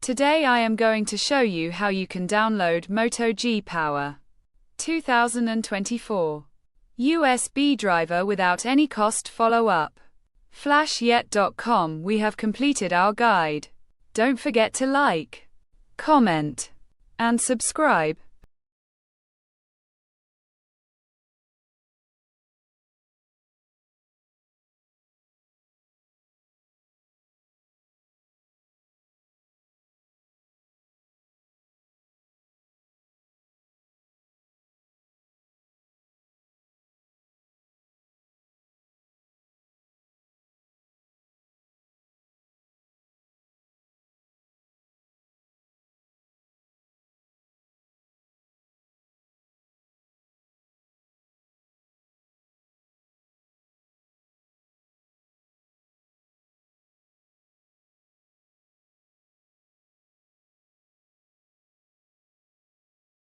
Today I am going to show you how you can download Moto G Power 2024 USB driver without any cost. Follow up FlashYet.com. We have completed our guide. Don't forget to like, comment, and subscribe.